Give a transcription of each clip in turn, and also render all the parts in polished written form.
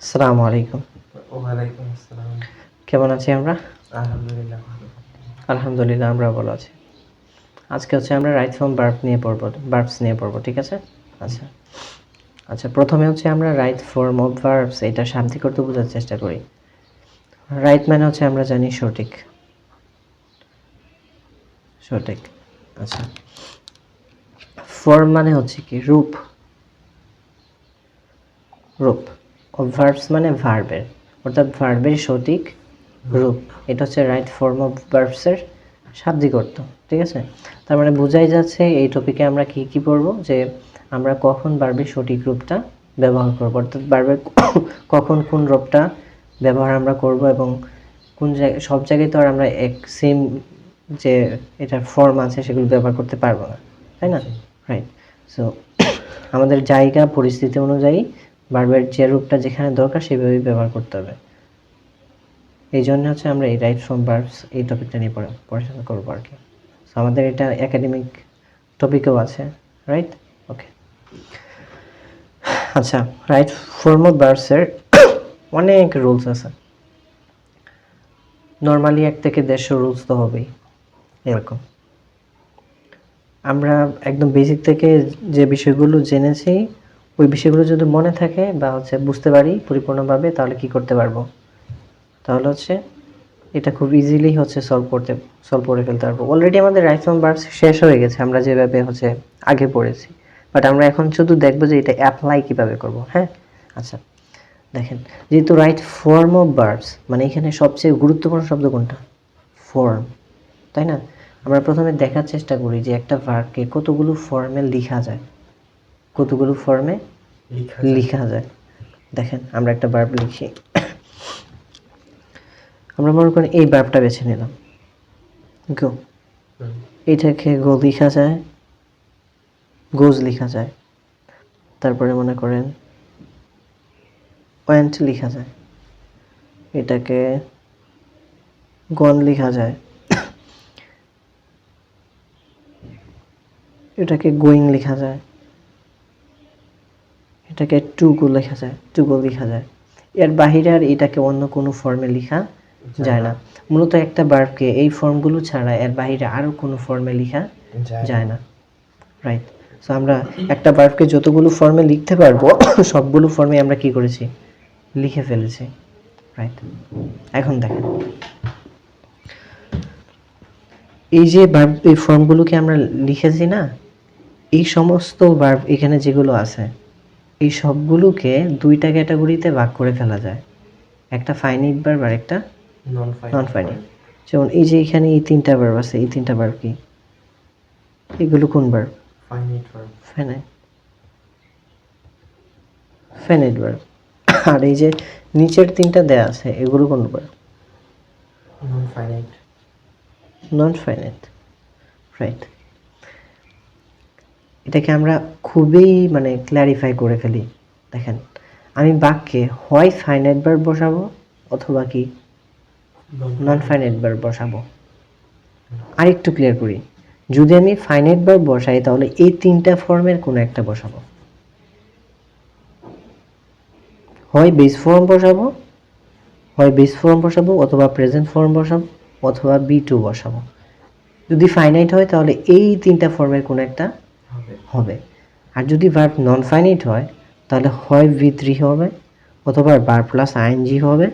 আসসালামু আলাইকুম। ওয়ালাইকুম আসসালাম। কেমন আছি আমরা? আলহামদুলিল্লাহ ভালো। আলহামদুলিল্লাহ আমরাও ভালো আছি। আজকে হচ্ছে আমরা রাইট ফর্ম ভার্বস নিয়ে পড়ব, ঠিক আছে? আচ্ছা আচ্ছা প্রথমে হচ্ছে আমরা রাইট ফর্ম অফ ভার্বস এটা শান্তি করতে বোঝার চেষ্টা করি। রাইট মানে হচ্ছে আমরা জানি সঠিক। সঠিক। আচ্ছা, ফর্ম মানে হচ্ছে কি? রূপ। রূপ। অফ ভার্বস মানে ভার্বের, অর্থাৎ ভার্বের সঠিক রূপ। এটা হচ্ছে রাইট ফর্ম অফ ভার্বসের শাব্দিক অর্থ, ঠিক আছে? তার মানে বোঝাই যাচ্ছে এই টপিকে আমরা কি কি পড়ব, যে আমরা কখন ভার্বের সঠিক রূপটা ব্যবহার করব, অর্থাৎ ভার্বের কখন কোন রূপটা ব্যবহার আমরা করব, এবং কোন জায়গায়, সব জায়গায় তো আর আমরা এক সেম যে এটার ফর্ম আছে সেগুলো ব্যবহার করতে পারবো না, তাই না? রাইট। সো আমাদের জায়গা পরিস্থিতি অনুযায়ী ভার্বের যে রূপটা যেখানে দরকার সেভাবেই ব্যবহার করতে হবে। এই জন্য হচ্ছে আমরা এই রাইট ফ্রম ভার্বস এই টপিকটা নিয়ে পড়াশোনা করবো আর কি। সো আমাদের এটা একাডেমিক টপিকও আছে, রাইট? ওকে। আচ্ছা, রাইট ফর্ম অফ ভার্বসের অনেক রুলস আছে। নর্মালি 1 থেকে 150 রুলস তো হবেই এরকম। আমরা একদম বেসিক থেকে যে বিষয়গুলো জেনেছি ওই বিষয়গুলো যদি মনে থাকে বা হচ্ছে বুঝতে পারি পরিপূর্ণভাবে, তাহলে কি করতে পারবো? তাহলে হচ্ছে এটা খুব ইজিলি হচ্ছে সলভ করে ফেলতে পারবো। অলরেডি আমাদের রাইট ফর্ম ভার্বস শেষ হয়ে গেছে, আমরা যেভাবে হচ্ছে আগে পড়েছি, বাট আমরা এখন শুধু দেখবো যে এটা অ্যাপ্লাই কিভাবে করব। হ্যাঁ, আচ্ছা দেখেন, যেহেতু রাইট ফর্ম অফ ভার্বস মানে এখানে সবচেয়ে গুরুত্বপূর্ণ শব্দ কোনটা? ফর্ম, তাই না? আমরা প্রথমে দেখার চেষ্টা করি যে একটা ভার্বকে কতগুলো ফর্মে লেখা যায়, কতগুলো ফর্মে লেখা যায়। দেখেন আমরা একটা ভার্ব লিখি, আমরা মনে করি এই ভার্বটা বেছে নিলাম, গো। এটাকে গো লেখা যায়, গোজ লেখা যায়। তারপরে মনে করেন ওয়েন্ট লেখা যায়, এটাকে গন লেখা যায়, এটাকে গোয়িং লেখা যায়, এটাকে টু গো লেখা যায়, টু গো লেখা যায়। এর বাহিরে আর এটাকে অন্য কোনো ফর্মে লেখা যায় না। মূলত একটা ভার্বকে এই ফর্মগুলো ছাড়া এর বাহিরে আরও কোনো ফর্মে লেখা যায় না, রাইট? সো আমরা একটা ভার্বকে যতগুলো ফর্মে লিখতে পারবো সবগুলো ফর্মে আমরা কি করেছি? লিখে ফেলেছি, রাইট? এখন দেখেন, এই যে ভার্ব, এই ফর্মগুলোকে আমরা লিখেছি না, এই সমস্ত ভার্ব এখানে যেগুলো আছে এই সবগুলোকে দুইটা ক্যাটাগরিতে ভাগ করে ফেলা যায়, একটা ফাইনাইট ভার্ব আর একটা নন ফাইনাইট। যেমন এই যে এখানে এই 3টা ভার্ব আছে, এই 3টা ভার্ব কি? এগুলো কোন verb? Finite verb. Finite verb. আর এই যে নিচের 3টা দেয়া আছে এগুলো কোন ভার্ব? Non finite, right? এটাকে আমরা খুবই মানে ক্ল্যারিফাই করে ফেলি। দেখেন, আমি বাক্যে হয় ফাইনাইট ভার্ব বসাবো অথবা কি নন ফাইনাইট ভার্ব বসাবো। আরেকটু ক্লিয়ার করি, যদি আমি ফাইনাইট ভার্ব বসাই তাহলে এই 3টা ফর্মের কোনো একটা বসাবো, হয় বেস ফর্ম বসাবো, অথবা প্রেজেন্ট ফর্ম বসাবো, অথবা বি2 বসাবো। যদি ফাইনাইট হয় তাহলে এই 3টা ফর্মের কোনো একটা হবে। আর যদি ভার্ব নন ফাইনাইট হয় তাহলে হয় V3 হবে, অথবা ভার্ব প্লাস আইএনজি হবে,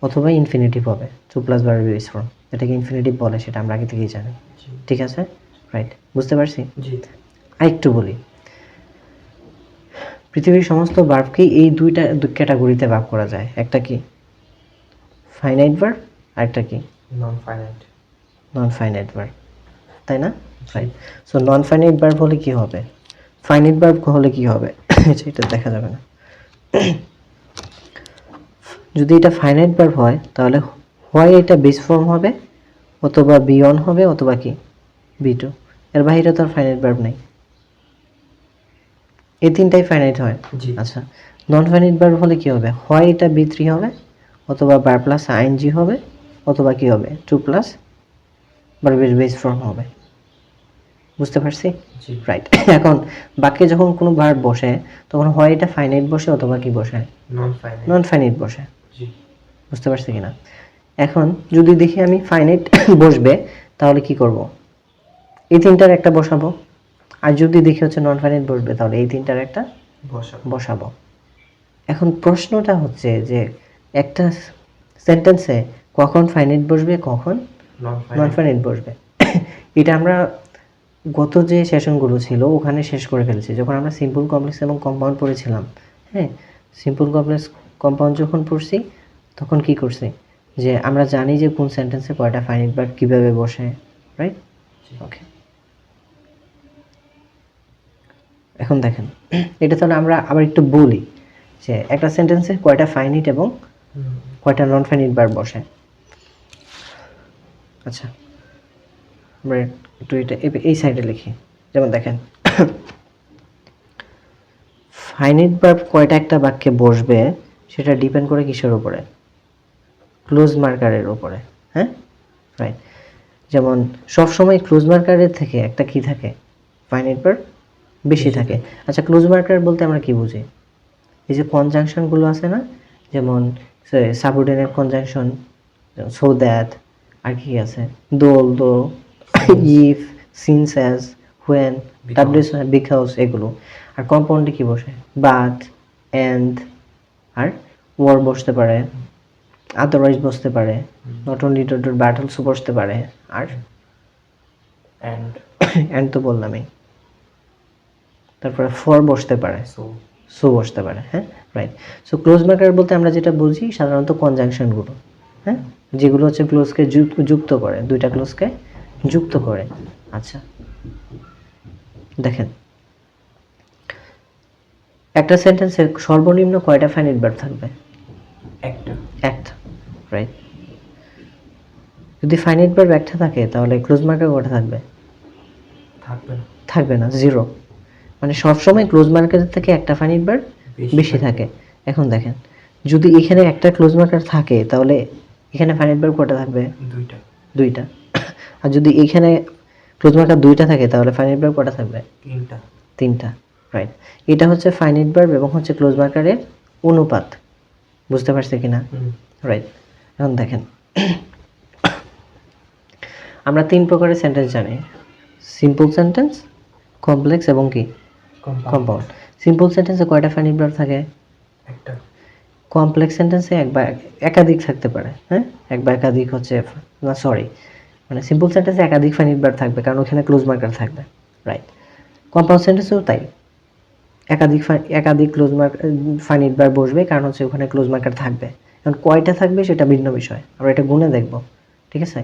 অথবা ইনফিনিটিভ হবে, to plus verb base form. এটাকে ইনফিনিটিভ বলে, সেটা আমরা আগে থেকেই জানি, ঠিক আছে? রাইট, বুঝতে পারছি? আরেকটু বলি, পৃথিবীর সমস্ত ভার্বকেই এই দুইটা ক্যাটাগরিতে ভাগ করা যায়। একটা কি ফাইনাইট ভার্ব, আর একটা কি নন ফাইনাইট ভার্ব, তাই না? Right. So non finite verb হলে কি হবে, ফাইনাইট ভার্ব হলে কি হবে এটা দেখা যাবে না। যদি এটা ফাইনাইট ভার্ব হয় তাহলে হয় এটা বেস ফর্ম হবে, অথবা B1 হবে, অথবা কি B2। এর বাইরে তো আর ফাইনাইট ভার্ব নেই, এই 3টাই ফাইনাইট হয়। আচ্ছা, নন ফাইনাইট ভার্ব হলে কি হবে, হয় এটা B3 হবে, অথবা ভার্ব প্লাস আইএনজি হবে, অথবা কি হবে টু প্লাস ভার্বের বেস ফর্ম হবে। বুঝতে পারছি? জি। রাইট। এখন বাক্যে যখন কোনো ভার্ব বসে তখন হয় এটা ফাইনাইট বসে অথবা কি বসে, নন ফাইনাইট। নন ফাইনাইট বসে। জি। বুঝতে পারছি কিনা? এখন যদি দেখি আমি ফাইনাইট বসবে তাহলে কি করব, এই তিনটার একটা বসাবো। আর যদি দেখি হচ্ছে নন ফাইনাইট বসবে তাহলে এই তিনটার একটা বসাবো। এখন প্রশ্নটা হচ্ছে যে একটা সেন্টেন্সে কখন ফাইনাইট বসবে কখন নন ফাইনাইট বসবে, এটা আমরা গত যে সেশনগুলো ছিল ওখানে শেষ করে ফেলেছি যখন আমরা সিম্পল কমপ্লেক্স এবং কম্পাউন্ড পড়েছিলাম। হ্যাঁ, সিম্পল কমপ্লেক্স কম্পাউন্ড যখন পড়ছি তখন কি করছি যে আমরা জানি যে কোন সেন্টেন্সে কয়টা ফাইনাইট ভার্ব কিভাবে বসে, রাইট? ওকে, এখন দেখেন এটা তাহলে আমরা আবার একটু বলি যে একটা সেন্টেন্সে কয়টা ফাইনাইট এবং কয়টা নন ফাইনাইট ভার্ব বসে। আচ্ছা, আমরা একটু এটা এই সাইডে লিখি। যেমন দেখেন ফাইনাইট ভার্ব কয়টা একটা বাক্যে বসবে সেটা ডিপেন্ড করে কিসের উপরে, ক্লোজ মার্কারের উপরে। হ্যাঁ, রাইট। যেমন সবসময় ক্লোজ মার্কারের থেকে একটা কি থাকে, ফাইনাইট ভার্ব বেশি থাকে। আচ্ছা, ক্লোজ মার্কার বলতে আমরা কি বুঝি? এই যে কনজাংশনগুলো আছে না, যেমন সাবঅর্ডিনেট কনজাংশন, সো দ্যাট, আর কি আছে, although, if, since as, when, ডাব্লিউএস, বিকজ, এগুলো। আর কম্পাউন্ডে কি বসে, বাট, এন্ড, আর ওয়ার বসতে পারে, আদারওয়াইজ বসতে পারে, not only dot dot but also বসতে পারে, আর এন্ড তো বললামই। তারপরে ফর বসতে পারে, সো বসতে পারে। হ্যাঁ, রাইট। সো ক্লোজ মার্কার বলতে আমরা যেটা বুঝি সাধারণত কনজাংশনগুলো, হ্যাঁ, যেগুলো হচ্ছে ক্লোজকে যুক্ত করে, দুইটা ক্লোজকে যুক্ত করে। আচ্ছা, দেখেন একটা সেন্টেন্সে সর্বনিম্ন কয়টা ফাইনাইট ভার্ব থাকবে? একটা, রাইট। যদি ফাইনাইট ভার্ব একটা থাকে তাহলে ক্লোজ মার্কার কয়টা থাকবে? থাকবে না, জিরো। মানে সবসময় ক্লোজ মার্কারের থেকে একটা ফাইনাইট ভার্ব বেশি থাকে। এখন দেখেন যদি এখানে একটা ক্লোজ মার্কার থাকে তাহলে এখানে ফাইনাইট ভার্ব কয়টা থাকবে? দুইটা। আর যদি এখানে ক্লোজ মার্কার দুইটা থাকে তাহলে ফাইনাইট ভার্ব কয়টা থাকবে? তিনটা, রাইট। এটা হচ্ছে ফাইনাইট ভার্ব এবং হচ্ছে ক্লোজ মার্কারের অনুপাত। বুঝতে পারছি কিনা? রাইট। এখন দেখেন আমরা তিন প্রকারের সেন্টেন্স জানি, সিম্পল সেন্টেন্স, কমপ্লেক্স এবং কি কম্পাউন্ড। সিম্পল সেন্টেন্সে কয়টা ফাইনাইট ভার্ব থাকে? একটা। কমপ্লেক্স সেন্টেন্সে এক বা একাধিক থাকতে পারে। হ্যাঁ, এক বা একাধিক হচ্ছে, না সরি, মানে সিম্পল সেন্টেন্সে একাধিক ফাইনাইট ভার্ব থাকবে কারণ ওখানে ক্লোজ মার্কার থাকবে, রাইট। কম্পাউন্ড সেন্টেন্সেও তাই, একাধিক ক্লোজ মার্ক ফাইনাইট ভার্ব বসবে কারণ হচ্ছে ওখানে ক্লোজ মার্কার থাকবে। এখন কয়টা থাকবে সেটা ভিন্ন বিষয়, আমরা এটা গুণে দেখব, ঠিক আছে?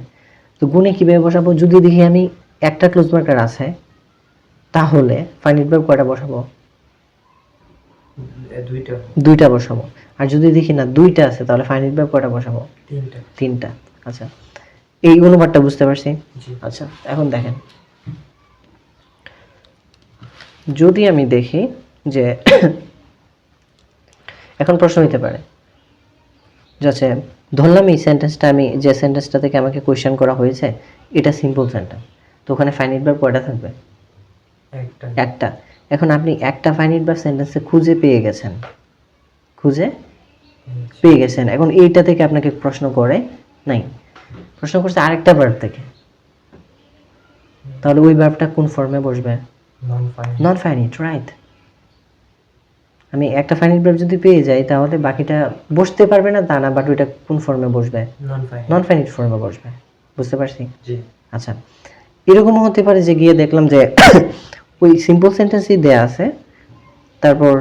তো গুণে কীভাবে বসাবো? যদি দেখি আমি একটা ক্লোজ মার্কার আছে তাহলে ফাইনাইট ভার্ব কয়টা বসাবো? দুইটা বসাবো। আর যদি দেখি না দুইটা আছে তাহলে ফাইনাইট ভার্ব কয়টা বসাবো? তিনটা। আচ্ছা, এই অনুপাতটা বুঝতে পারছি? আচ্ছা, এখন দেখেন যদি আমি দেখি যে এখন প্রশ্ন হতে পারে যাচ্ছে, ধরলাম এই সেন্টেন্সটা, আমি যে সেন্টেন্সটা থেকে আমাকে কোয়েশ্চেন করা হয়েছে এটা সিম্পল সেন্টেন্স, তো ওখানে ফাইনাইট ভার্ব কয়টা থাকবে? একটা। এখন আপনি একটা ফাইনাইট ভার্ব সেন্টেন্সে খুঁজে পেয়ে গেছেন, এখন এইটা থেকে আপনাকে প্রশ্ন করে নাই, প্রশ্ন করছে আরেকটা ভার্ব থেকে, তাহলে ওই ভার্বটা কোন ফর্মে বসবে? Non finite, right. আমি একটা ফাইনাইট ভার্ব যদি পেয়ে যাই তাহলে বাকিটা বসতে পারবে না তা না, বাট ওইটা কোন ফর্মে বসবে? নন ফাইনাইট ফর্মে বসবে। বুঝতে পারছি? আচ্ছা, এরকমও হতে পারে যে গিয়ে দেখলাম যে ওই সিম্পল সেন্টেন্সই দেয়া আছে, তারপর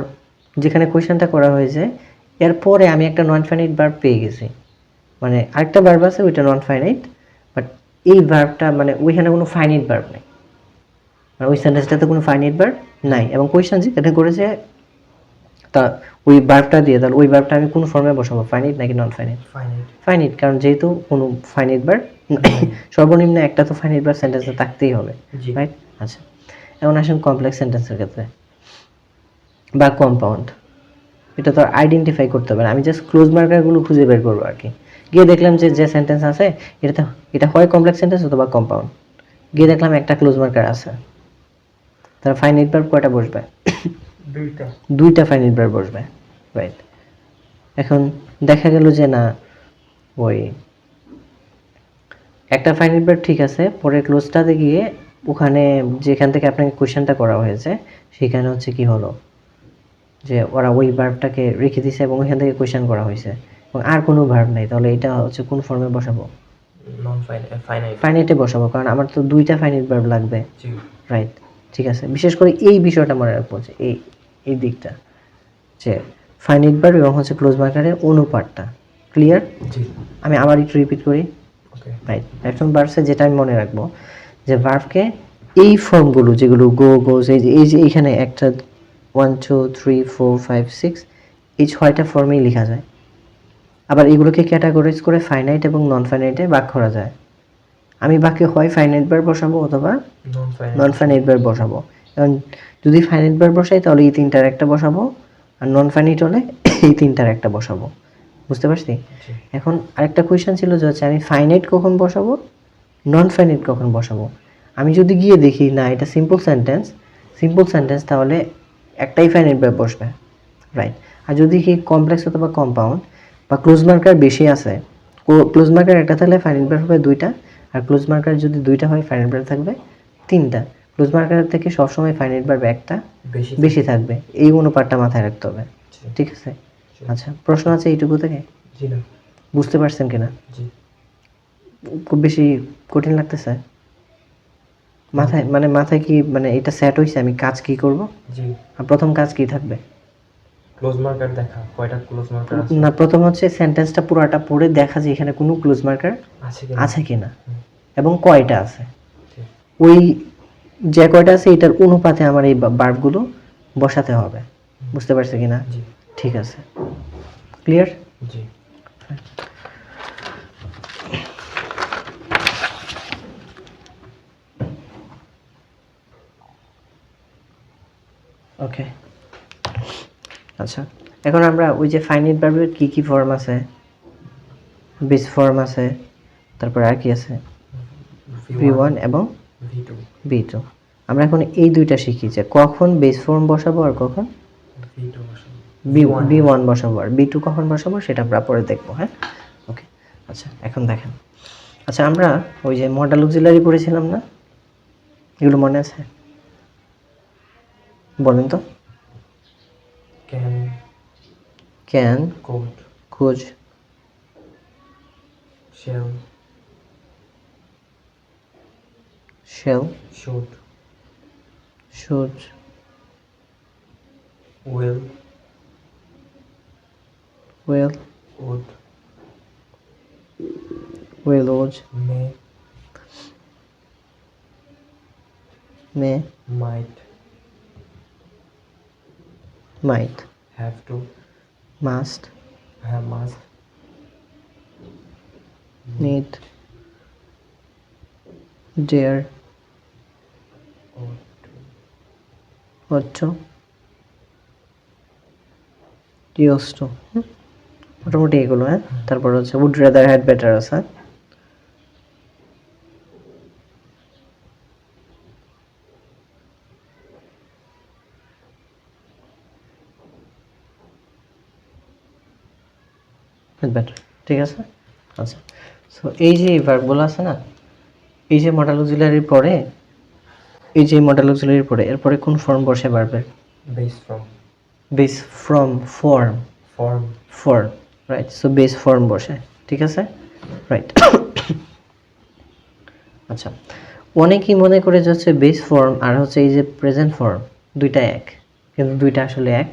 যেখানে কোয়েশ্চেনটা করা হয়েছে এরপরে আমি একটা নন ফাইনাইট ভার্ব পেয়ে গেছি, মানে আরেকটা ভার্ব আছে ওইটা নন ফাইনাইট, বাট এই ভার্বটা মানে ওইখানে কোনো ফাইনাইট ভার্ব নেই, মানে ওই সেন্টেন্সটাতে কোনো ফাইনাইট ভার্ব নাই, এবং কোয়েশ্চেন যেটা করেছে তা ওই ভার্বটা দিয়ে, তাহলে ওই ভার্বটা আমি কোন ফর্মে বসাবো, ফাইনাইট নাকি নন ফাইনাইট? ফাইনাইট, কারণ যেহেতু কোনো ফাইনাইট ভার্ব সর্বনিম্ন একটা তো ফাইনাইট ভার্ব সেন্টেন্সে থাকতেই হবে, রাইট? আচ্ছা, এখন আসেন কমপ্লেক্স সেন্টেন্সের ক্ষেত্রে বা কম্পাউন্ড, এটা তো আইডেন্টিফাই করতে হবে না, আমি জাস্ট ক্লোজ মার্কারগুলো খুঁজে বের করবো আর কি। গিয়ে দেখলাম যে সেন্টেন্স আছে এটা হয় কমপ্লেক্স সেন্টেন্স অথবা কম্পাউন্ড, গিয়ে দেখলাম একটা ক্লোজ মার্কার আছে, তাহলে ফাইনাইট ভার্ব কয়টা বসবে? দুইটা। দুইটা ফাইনাইট ভার্ব বসবে, রাইট। এখন দেখা গেল যে না, ওই একটা ফাইনাইট ভার্ব ঠিক আছে, পরের ক্লোজটাতে গিয়ে ওখানে যেখান থেকে আপনাকে কোশ্চেনটা করা হয়েছে সেখানে হচ্ছে কি হলো যে ওরা ওই ভার্বটাকে রেখে দিয়েছে এবং ওইখান থেকে কোশ্চেন করা হয়েছে এবং আর কোনো ভার্ব নাই, তাহলে এটা হচ্ছে কোন ফর্মে বসাবো? Non finite. ফাইনাইটে বসাবো, কারণ আমার তো দুইটা ফাইনাইট ভার্ব লাগবে, জি। রাইট। ঠিক আছে, বিশেষ করে এই বিষয়টা মনে রাখবো যে এই দিকটা যে ফাইনাইট ভার্ব এবং হচ্ছে ক্লোজ মার্কারের অনুপাতটা ক্লিয়ার। জি। আমি আবার একটু রিপিট করি, ওকে। রাইট। এখন ভার্বসে যেটা আমি মনে রাখবো যে ভার্বকে এই ফর্মগুলো যেগুলো গো গোজ, এই যে এইখানে একটা 1 2 3 4 5 6 এই 6টা ফর্মেই লেখা যায়। আবার এগুলোকে ক্যাটাগরাইজ করে ফাইনাইট এবং নন ফাইনাইটে ভাগ করা যায়। আমি বাক্যে হয় ফাইনাইট ভার্ব বসাবো অথবা নন ফাইনাইট ভার্ব বসাবো। এবং যদি ফাইনাইট ভার্ব বসাই তাহলে এই তিনটার একটা বসাবো, আর নন ফাইনাইট হলে এই তিনটার একটা বসাবো। বুঝতে পারছি? এখন আরেকটা কোয়েশ্চেন ছিল যে হচ্ছে আমি ফাইনাইট কখন বসাবো, নন ফাইনাইট কখন বসাবো। আমি যদি গিয়ে দেখি না এটা সিম্পল সেন্টেন্স তাহলে একটাই ফাইনাইট ভার্ব বসবে, রাইট। আর যদি কি কমপ্লেক্স অথবা কম্পাউন্ড বা ক্লোজ মার্কার বেশি আছে, ক্লোজ মার্কার একটা থাকলে ফাইনাইট ভার্ব হবে দুইটা, আর ক্লোজ মার্কার যদি দুইটা হয় ফাইনাইট ভার্ব থাকবে তিনটা। ক্লোজ মার্কার থেকে সবসময় ফাইনাইট ভার্ব একটা বেশি থাকবে, এই অনুপাতটা মাথায় রাখতে হবে, ঠিক আছে? আচ্ছা, প্রশ্ন আছে এইটুকু থেকে? জি না। বুঝতে পারছেন কিনা? জি। খুব বেশি কঠিন লাগতেছে মাথায় কি এটা সেট হইছে আমি কাজ কি করব? জি। আর প্রথম কাজ কি থাকবে? ক্লোজ মার্কার দেখা, কয়টা ক্লোজ মার্কার আছে না, প্রথম হচ্ছে সেন্টেন্সটা পুরোটা পড়ে দেখা যে এখানে কোনো ক্লোজ মার্কার আছে কিনা এবং কয়টা আছে। ওই যে কয়টা আছে এটার অনুপাতে আমার এই ভার্বগুলো বসাতে হবে। বুঝতে পারছে কিনা? জি। ঠিক আছে, ক্লিয়ার? জি। ওকে, আচ্ছা। এখন আমরা ওই যে ফাইনাইট ভার্বের কি কি ফর্ম আছে, বেস ফর্ম আছে, তারপর আর কি আছে, V1 এবং V2। আমরা এখন এই দুইটা শিখি যে কখন বেস ফর্ম বসাবো আর কখন V1 বসাবো, আর V2 কখন বসাবো সেটা আমরা পরে দেখবো, হ্যাঁ? ওকে, আচ্ছা। এখন দেখেন, আচ্ছা আমরা ওই যে মডেল অক্সিলারি পড়েছিলাম না, এগুলো মনে আছে? বলেন তো। Can, could, shall, should, will, would, may, might, have to, must, need, dare, ought to, used to, মোটামুটি এগুলো, হ্যাঁ? তারপর হচ্ছে would rather had better আছে। বেটার, ঠিক আছে। আচ্ছা, সো এই যে ভার্বগুলো আছে না, এই যে মডেল অক্সিলারির পরে, এরপরে কোন ফর্ম বসে ভার্বের? Base form, right. So base form বসে, ঠিক আছে, রাইট। আচ্ছা, অনেকেই মনে করে যাচ্ছে বেস ফর্ম আর হচ্ছে এই যে প্রেজেন্ট ফর্ম দুইটা এক, কিন্তু দুইটা আসলে এক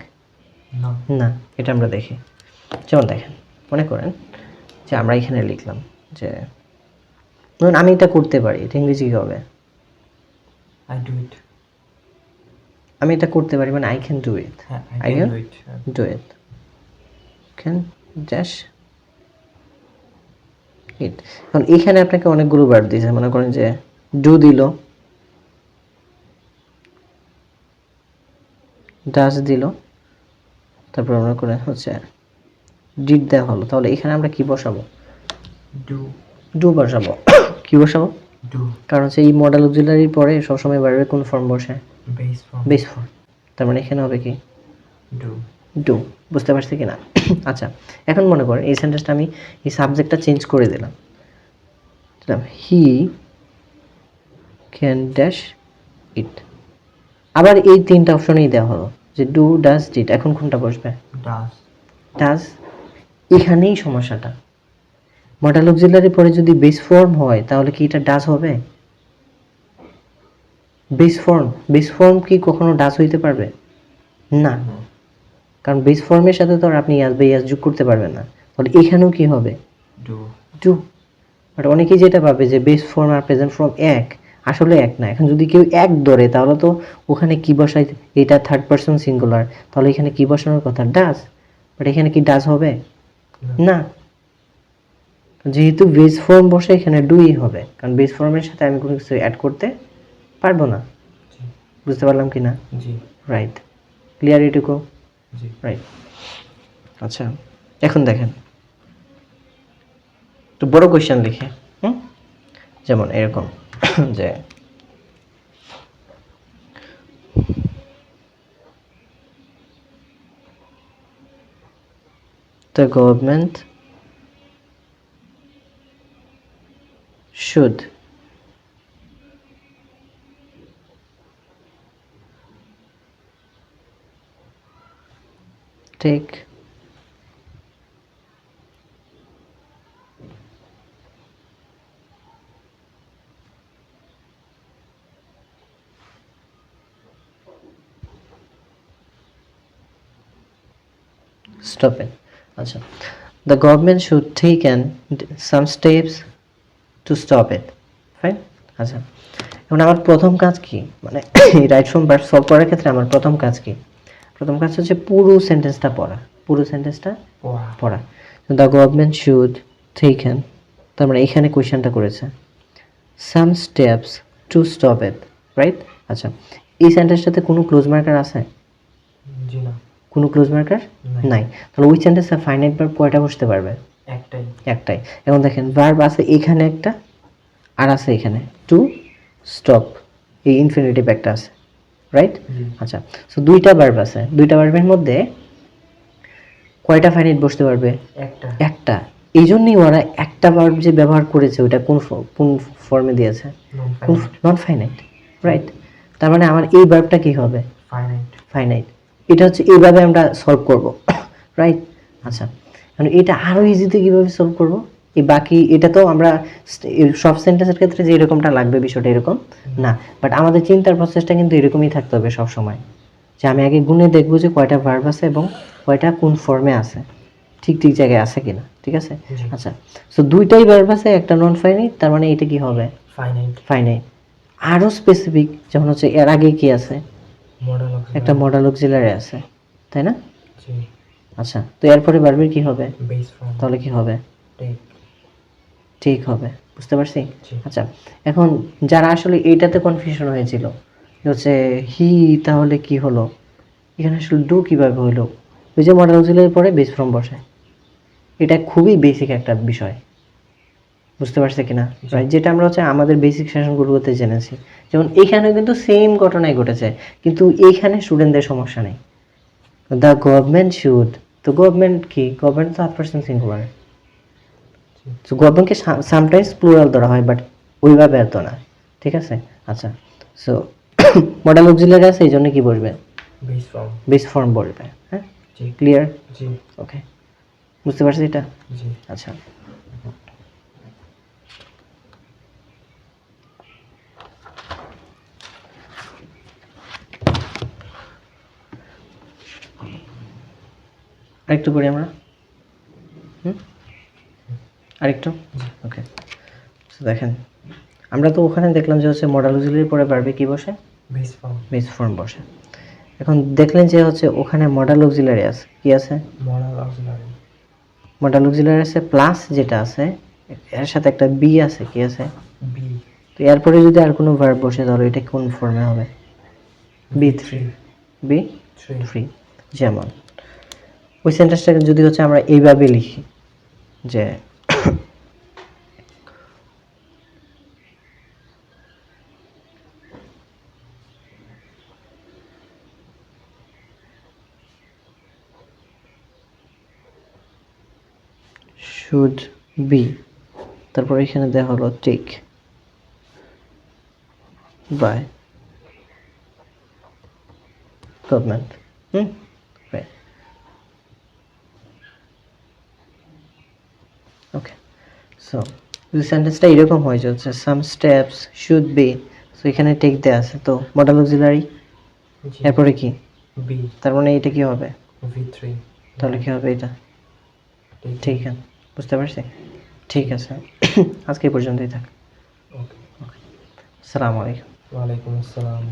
না। এটা আমরা দেখি, যেমন দেখেন, মনে করেন যে আমরা এখানে লিখলাম যে ধরুন আমি এটা করতে পারি, এটা ইংরেজি কি হবে? আমি এটা করতে পারি মানে I can do it, I can do it, can dash it. এখন এখানে আপনাকে অনেকগুলো ভার্ব দিয়েছে, মনে করেন যে ডু দিল, ডাস দিল, তারপর মনে করেন হচ্ছে ডিড দেওয়া হলো, তাহলে এখানে আমরা কি বসাবো? ডু বসাবো। কি বসাবো? কারণ হচ্ছে এই মডেল অক্সিলারির পরে সবসময় ভার্বের কোন ফর্ম বসে? বেস ফর্ম বেস ফর্ম, তার মানে এখানে হবে কি ডু ডু। বুঝতে পারছি কি না? আচ্ছা, এখন মনে করেন এই সেন্টেন্সটা আমি এই সাবজেক্টটা চেঞ্জ করে দিলাম, হি ক্যান ড্যাশ ইট। আবার এই তিনটা অপশনেই দেওয়া হলো যে ডু, ডাজ, ডিড। এখন কোনটা বসবে? ডাস ডাজ। এখানেই সমস্যাটা। মডাল অক্সিলারি পরে যদি বেস ফর্ম হয় তাহলে কি এটা ডাজ হবে? বেস ফর্ম কি কখনো ডাজ হইতে পারবে? না, কারণ বেস ফর্মের সাথে তো আর আপনি ইয়াস বা ইয়াস যোগ করতে পারবেন না। তাহলে এখানেও কি হবে? Do do. বাট অনেকেই যেটা ভাবে যে বেস ফর্ম আর প্রেজেন্ট ফর্ম এক, আসলে এক না। এখন যদি কেউ এক ধরে তাহলে তো ওখানে কি বসাই, এটা থার্ড পারসন সিঙ্গুলার, তাহলে এখানে কি বসানোর কথা? ডাজ। বাট এখানে কি ডাজ হবে? না, যেহেতু বেস ফর্ম বসে এখানে ডুই হবে, কারণ বেস ফর্মের সাথে আমি কোনো কিছু অ্যাড করতে পারবো না। জি বুঝতে পারলাম কি না? জি রাইট, ক্লিয়ার এটুকু? জি রাইট। আচ্ছা, এখন দেখেন তো বড় কোয়েশ্চেন লিখে, যেমন এরকম যে the government should take stop it. আচ্ছা, the government should take some steps to stop it. Fine. আচ্ছা, এখন আমার প্রথম কাজ কি, মানে রাইট ফ্রম ভার্ব সলভ করার ক্ষেত্রে আমার প্রথম কাজ কি? প্রথম কাজ হচ্ছে পুরো সেন্টেন্সটা পড়া, পুরো সেন্টেন্সটা পড়া পড়া। দ্য গভর্নমেন্ট শুড টেকেন, তার মানে এখানে কোয়েশ্চেনটা করেছে some steps to stop it, right? আচ্ছা, এই সেন্টেন্সটাতে কোনো ক্লোজ মার্কার আছে? জি না কোনো ক্লোজ মার্কার নাই। তাহলে ওই সেন্টেন্সে ফাইনাইট ভার্ব কয়টা বসতে পারবে? একটাই একটাই। এখন দেখেন ভার্ব আছে এখানে একটা, আর আছে এখানে টু স্টপ, এই ইনফিনিটিভ একটা আছে, রাইট? জি আচ্ছা, সো দুইটা ভার্ব আছে, দুইটা ভার্বের মধ্যে কয়টা ফাইনাইট বসতে পারবে? একটা একটা। এই জন্যই ওরা একটা ভার্ব যে ব্যবহার করেছে ওটা কোন ফর্মে দিয়েছে? নন কোন? Finite non finite, right? তার মানে আমার এই ভার্বটা কি হবে? Finite finite. এটা হচ্ছে এইভাবে আমরা সলভ করব, রাইট? আচ্ছা, মানে এটা আরো ইজিতে কিভাবে সলভ করব? এই বাকি এটা তো আমরা সব সেন্টেন্সের ক্ষেত্রে যে এরকমটা লাগবে বিষয়টা এরকম না, বাট আমাদের চিন্তার প্রসেসটা কিন্তু এরকমই থাকতে হবে সব সময়, যে আমি আগে গুণে দেখবো যে কয়টা ভার্ব আছে এবং কয়টা কোন ফর্মে আছে, ঠিক ঠিক জায়গায় আছে কিনা, ঠিক আছে? জি আচ্ছা, সো দুইটাই ভার্ব আছে, একটা নন ফাইনাইট, তার মানে এটা কি হবে? Finite finite. আরো স্পেসিফিক যেমন হচ্ছে এর আগে কি আছে? মডেল একটা মডাল অক্সিলারি আছে, তাই না? জি আচ্ছা, তো এরপরে ভার্বের কি হবে? বেস ফর্ম তাহলে কি হবে? টেক ঠিক হবে। বুঝতে পারছি? জি আচ্ছা, এখন যারা আসলে এইটাতে কনফিউশন হয়েছিল যে হচ্ছে হি, তাহলে কি হলো এখানে আসলে ডু কিভাবে হলো? ওই যে মডাল অক্সিলারির পরে বেস ফর্ম বসে, এটা খুবই বেসিক একটা বিষয়। বুঝতে পারছে কিনা? রাইট, যেটা আমরা হচ্ছে আমাদের বেসিক সেশনগুলোতে জেনেছি। যেমন এইখানে কিন্তু সেম ঘটনাই ঘটেছে, কিন্তু এইখানে স্টুডেন্টদের সমস্যা নেই। দ্য গভর্নমেন্ট শুড, তো গভর্নমেন্ট কি? গভর্নমেন্ট তো থার্ড পারসন সিঙ্গুলার, তো গভর্নমেন্টকে সামটাইমস প্লুরাল ধরা হয়, বাট ওইভাবে এত না, ঠিক আছে? আচ্ছা, সো মডাল অক্সিলারি আছে এই জন্য কি বসবে? বেস ফর্ম বেস ফর্ম বসবে। হ্যাঁ, জি ক্লিয়ার? জি ওকে, বুঝতে পারছি এটা? জি আচ্ছা, আরেকটু পড়ি আমরা, আরেকটু। ওকে, দেখেন আমরা তো ওখানে দেখলাম যে হচ্ছে মডাল অক্সিলারির পরে ভার্বে কি বসে? বেস ফর্ম বেস ফর্ম বসে। এখন দেখলেন যে হচ্ছে ওখানে মডাল অক্সিলারি আছে, কি আছে? মডেল অক্সিলারি মডাল অক্সিলারি আছে প্লাস যেটা আছে এর সাথে একটা বি আছে, কি আছে? বি তো এরপরে যদি আর কোনো ভার্ব বসে তাহলে এটা কোন ফর্মে হবে? B three, B three three. যেমন ওই সেন্টেন্সটাকে যদি হচ্ছে আমরা এইভাবে লিখি যে শুড বি, তারপর এখানে দেওয়া হলো take by government. Okay, so যদি সেন্টেন্সটা এরকম হয়ে যাচ্ছে some steps should be, so এখানে টেক দেওয়া আছে, তো মডেল অক্সিলারি জি এরপরে কি, বি তার মানে এটা কি হবে, V3 তাহলে কি হবে এটা, ঠিক আছে, বুঝতে পারছি। ঠিক আছে, আজকে এই পর্যন্তই থাক। ওকে আসসালামু আলাইকুম। ওয়ালাইকুম আসসালাম।